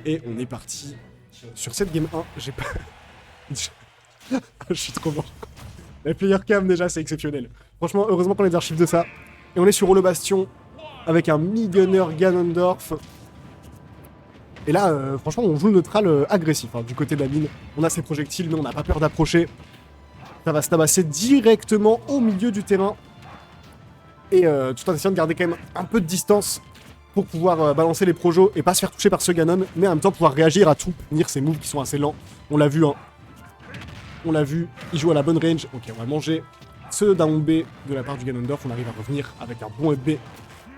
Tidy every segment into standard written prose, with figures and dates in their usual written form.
Et on est parti sur cette game 1. J'ai pas... Je suis trop mort. La player cam déjà c'est exceptionnel. Franchement, heureusement qu'on a des archives de ça. Et on est sur Holo Bastion avec un mi-gunner Ganondorf. Et là, franchement, on joue le neutral agressif. Hein, du côté de la mine, on a ses projectiles, mais on n'a pas peur d'approcher. Ça va se tabasser directement au milieu du terrain. Et tout en essayant de garder quand même un peu de distance pour pouvoir balancer les projos et pas se faire toucher par ce Ganon, mais en même temps pouvoir réagir à tout, tenir ses moves qui sont assez lents. On l'a vu, hein. On l'a vu, il joue à la bonne range. Ok, on va manger ce down B de la part du Ganondorf. On arrive à revenir avec un bon FB.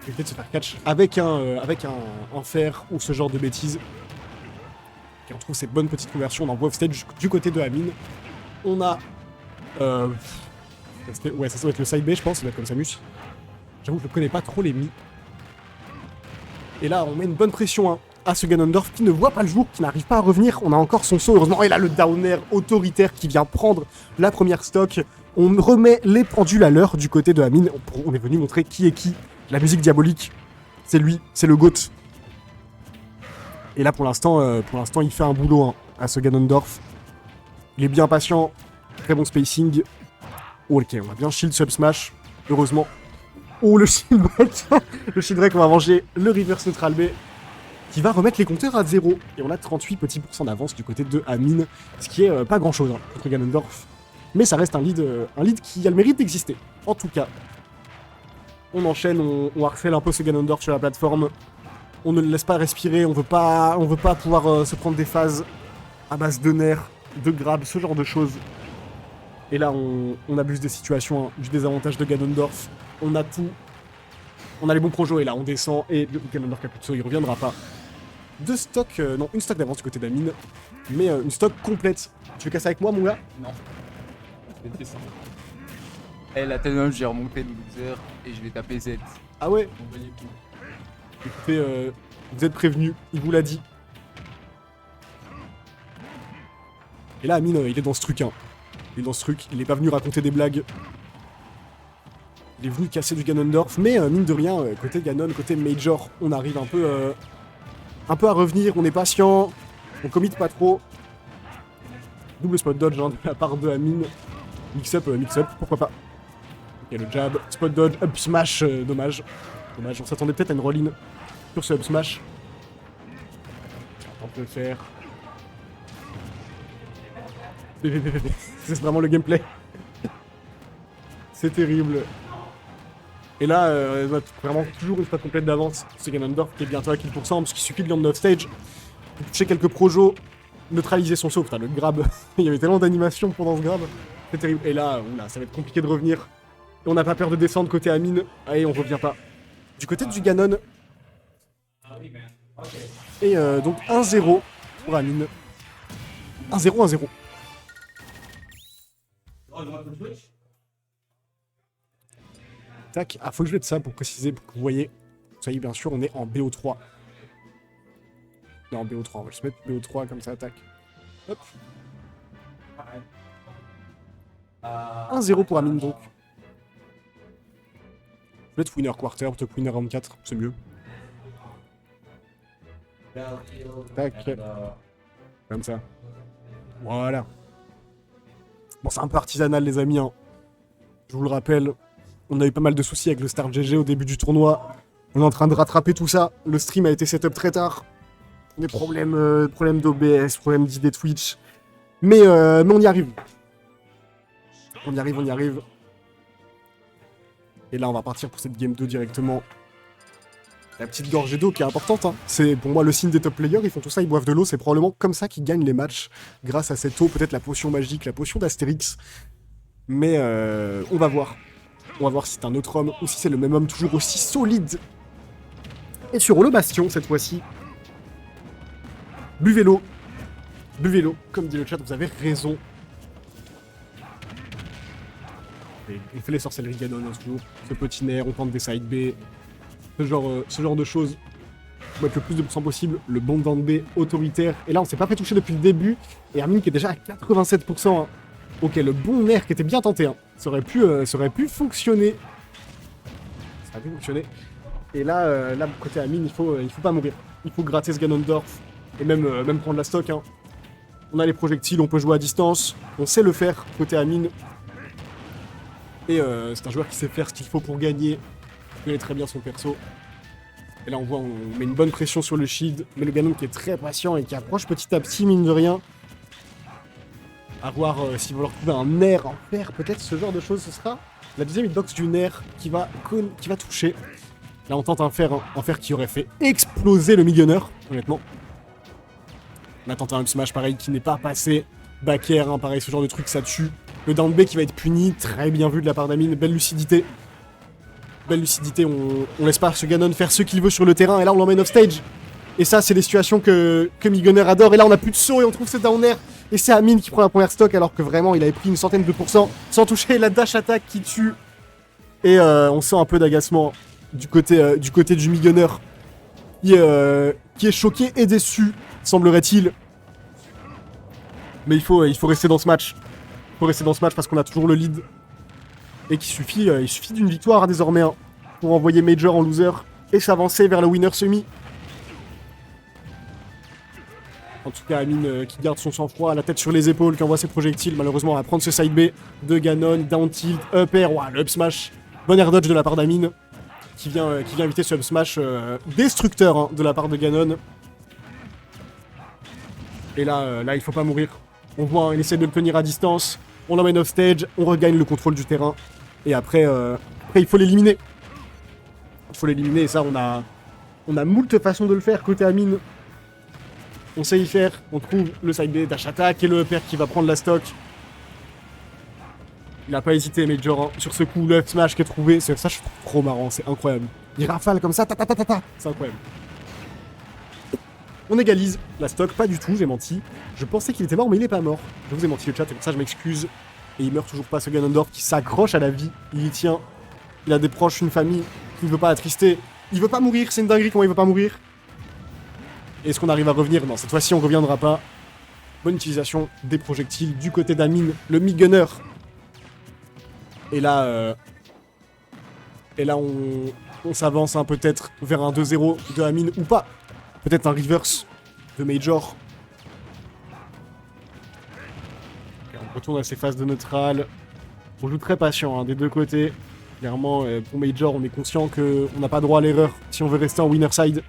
Éviter de se faire catch avec un fer ou ce genre de bêtises. Et on trouve ces bonnes petites conversions dans Wolf Stage du côté de la mine. On a... ouais, ça doit être le side B, je pense, ça doit être comme Samus. J'avoue, je ne connais pas trop les mi. Et là, on met une bonne pression hein, à ce Ganondorf qui ne voit pas le jour, qui n'arrive pas à revenir. On a encore son saut, heureusement. Et là, le downer autoritaire qui vient prendre la première stock. On remet les pendules à l'heure du côté de la mine. On est venu montrer qui est qui. La musique diabolique, c'est lui, c'est le GOAT. Et là, pour l'instant, il fait un boulot hein, à ce Ganondorf. Il est bien patient, très bon spacing. Oh, ok, on va bien shield sub smash, heureusement. Oh, le shield break. Le shield break, on va manger le reverse neutral B, qui va remettre les compteurs à 0. Et on a 38 petits % d'avance du côté de Amine, ce qui est pas grand chose hein, contre Ganondorf. Mais ça reste un lead qui a le mérite d'exister. En tout cas, on enchaîne, on harcèle un peu ce Ganondorf sur la plateforme. On ne le laisse pas respirer, on veut pas pouvoir se prendre des phases à base de nerfs, de grab, ce genre de choses. Et là, on abuse des situations, hein, du désavantage de Ganondorf. On a tout. On a les bons projos, et là, on descend, et le Ganondorf Capuzzo, il reviendra pas. Deux stocks, non, une stock d'avance du côté d'Amine, mais une stock complète. Tu veux casser avec moi, mon gars? Non. Je vais descendre. Eh, la tellement j'ai remonté le loser et je vais taper Z. Ah ouais? Bon, voyez tout. Écoutez, vous êtes prévenus, il vous l'a dit. Et là, Amine, il est dans ce truc, hein. Il est dans ce truc, il est pas venu raconter des blagues. Il est venu casser du Ganondorf, mais mine de rien, côté Ganon, côté Major, on arrive un peu à revenir, on est patient, on commit pas trop. Double spot dodge hein, de la part de Amine. Mix-up, pourquoi pas. Ok, le jab, spot dodge, up smash, dommage. Dommage, on s'attendait peut-être à une roll-in sur ce up smash. On peut le faire. C'est vraiment le gameplay. C'est terrible. Et là, vraiment toujours une phase complète d'avance. C'est Ganondorf qui est bientôt à kill %, parce qu'il suffit de land off stage, de toucher quelques projos, neutraliser son saut. Putain, le grab, il y avait tellement d'animation pendant ce grab. C'est terrible. Et là, oula, ça va être compliqué de revenir. Et on n'a pas peur de descendre côté Amine. Allez, on revient pas. Du côté du Ganon. Et donc 1-0 pour Amine. 1-0, 1-0. Tac, ah faut que je mette ça pour préciser, pour que vous voyez. Ça y est, bien sûr, on est en BO3. Non, en BO3, on va juste mettre BO3 comme ça, tac. Hop. 1-0 pour Amine donc. Je vais mettre winner quarter, plutôt que winner round 4, c'est mieux. Tac. Comme ça. Voilà. Bon, c'est un peu artisanal, les amis, hein. Je vous le rappelle. On a eu pas mal de soucis avec le Star GG au début du tournoi. On est en train de rattraper tout ça. Le stream a été setup très tard. Des problèmes d'OBS, problèmes d'ID Twitch. Mais on y arrive. On y arrive. Et là, on va partir pour cette game 2 directement. La petite gorgée d'eau qui est importante. Hein. C'est pour moi le signe des top players. Ils font tout ça, ils boivent de l'eau. C'est probablement comme ça qu'ils gagnent les matchs. Grâce à cette eau, peut-être la potion magique, la potion d'Astérix. Mais on va voir. On va voir si c'est un autre homme ou si c'est le même homme toujours aussi solide. Et sur le bastion, cette fois-ci. Buvez l'eau. Buvez l'eau. Comme dit le chat, vous avez raison. Et il fait les sorcelleries Ganon, hein, toujours. Ce petit nerf, on tente des side B. Ce genre de choses. Pour mettre le plus de % possible. Le bon down B autoritaire. Et là, on s'est pas fait toucher depuis le début. Et Amine qui est déjà à 87%. Hein. Ok, le bon nerf qui était bien tenté. Hein. Ça aurait pu fonctionner. Ça aurait pu fonctionner. Et là, côté Amine, il faut pas mourir. Il faut gratter ce Ganondorf. Et même prendre la stock, hein. On a les projectiles, on peut jouer à distance, on sait le faire côté Amine. Et c'est un joueur qui sait faire ce qu'il faut pour gagner, il connaît très bien son perso. Et là on voit, on met une bonne pression sur le shield, mais le Ganon qui est très patient et qui approche petit à petit, mine de rien. À voir s'il va leur trouver un nerf en fer, peut-être ce genre de choses, ce sera la deuxième hitbox du nerf qui va toucher. Là on tente un fer qui aurait fait exploser le Mid-Gunner, honnêtement. On a tenté un smash pareil qui n'est pas passé. Back air, hein, pareil, ce genre de truc ça tue. Le down B qui va être puni, très bien vu de la part d'Amine, belle lucidité. Belle lucidité, on laisse pas ce Ganon faire ce qu'il veut sur le terrain, et là on l'emmène off stage. Et ça c'est les situations que Mid-Gunner adore, et là on a plus de saut et on trouve ce down air. Et c'est Amine qui prend la première stock alors que vraiment il avait pris une centaine de pourcents sans toucher la dash attack qui tue. Et on sent un peu d'agacement du côté du Mid-Gunner qui est choqué et déçu, semblerait-il. Mais il faut rester dans ce match. Il faut rester dans ce match parce qu'on a toujours le lead. Et qu'il suffit, il suffit d'une victoire désormais hein, pour envoyer Major en loser et s'avancer vers le winner semi. En tout cas, Amine qui garde son sang-froid, la tête sur les épaules, qui envoie ses projectiles. Malheureusement, on va prendre ce side B de Ganon, down tilt, up air, wow, le up smash. Bon air dodge de la part d'Amine, qui vient éviter ce up smash destructeur hein, de la part de Ganon. Et là, il faut pas mourir. On voit, hein, il essaie de le tenir à distance. On l'emmène off stage, on regagne le contrôle du terrain. Et après il faut l'éliminer. Il faut l'éliminer, et ça, on a moult façons de le faire côté Amine. On sait y faire, on trouve le side B, dash attack et le upper qui va prendre la stock. Il a pas hésité Major hein, sur ce coup, le up smash qui est trouvé, ça je trouve trop marrant, c'est incroyable. Il rafale comme ça, c'est incroyable. On égalise la stock, pas du tout, j'ai menti. Je pensais qu'il était mort mais il est pas mort. Je vous ai menti le chat et pour ça je m'excuse. Et il meurt toujours pas ce Ganondorf qui s'accroche à la vie, il y tient. Il a des proches, une famille, qui ne veut pas attrister. Il veut pas mourir, c'est une dinguerie comment il veut pas mourir. Est-ce qu'on arrive à revenir? Non, cette fois-ci on reviendra pas. Bonne utilisation des projectiles du côté d'Amine, le Mid-Gunner. Et là on s'avance hein, peut-être vers un 2-0 de Amine ou pas. Peut-être un reverse de Major. Et on retourne à ses phases de neutral. On joue très patient hein, des deux côtés. Clairement, pour Major, on est conscient qu'on n'a pas droit à l'erreur si on veut rester en winner side.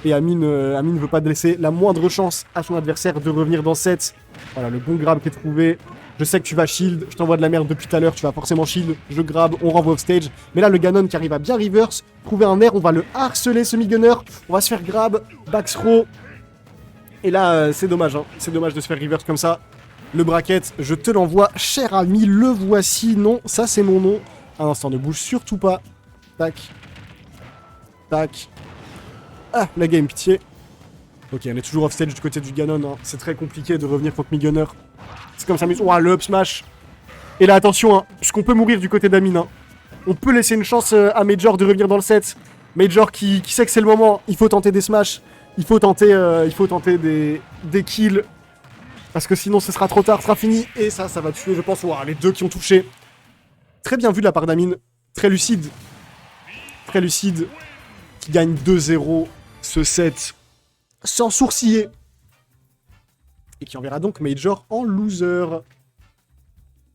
Et Amine ne veut pas laisser la moindre chance à son adversaire de revenir dans 7. Voilà, le bon grab qui est trouvé. Je sais que tu vas shield, je t'envoie de la merde depuis tout à l'heure, tu vas forcément shield. Je grab, on renvoie off stage. Mais là, le Ganon qui arrive à bien reverse, trouver un air, on va le harceler, ce Mid-Gunner. On va se faire grab, back throw. Et là, c'est dommage, hein. C'est dommage de se faire reverse comme ça. Le bracket, je te l'envoie, cher ami, le voici. Non, ça c'est mon nom. Un instant, ne bouge surtout pas. Tac. Tac. Ah, la game, pitié. Ok, on est toujours off stage du côté du Ganon. Hein. C'est très compliqué de revenir contre Mid-Gunner. C'est comme ça, mais... Ouah, le up smash. Et là, attention, hein, puisqu'on peut mourir du côté d'Amine. Hein. On peut laisser une chance à Major de revenir dans le set. Major qui sait que c'est le moment. Il faut tenter des smash. Il faut tenter des kills. Parce que sinon, ce sera trop tard, ce sera fini. Et ça va tuer, je pense. Ouah, les deux qui ont touché. Très bien vu de la part d'Amine. Très lucide. Très lucide. Qui gagne 2-0 ce set. Sans sourciller. Et qui enverra donc Major en loser.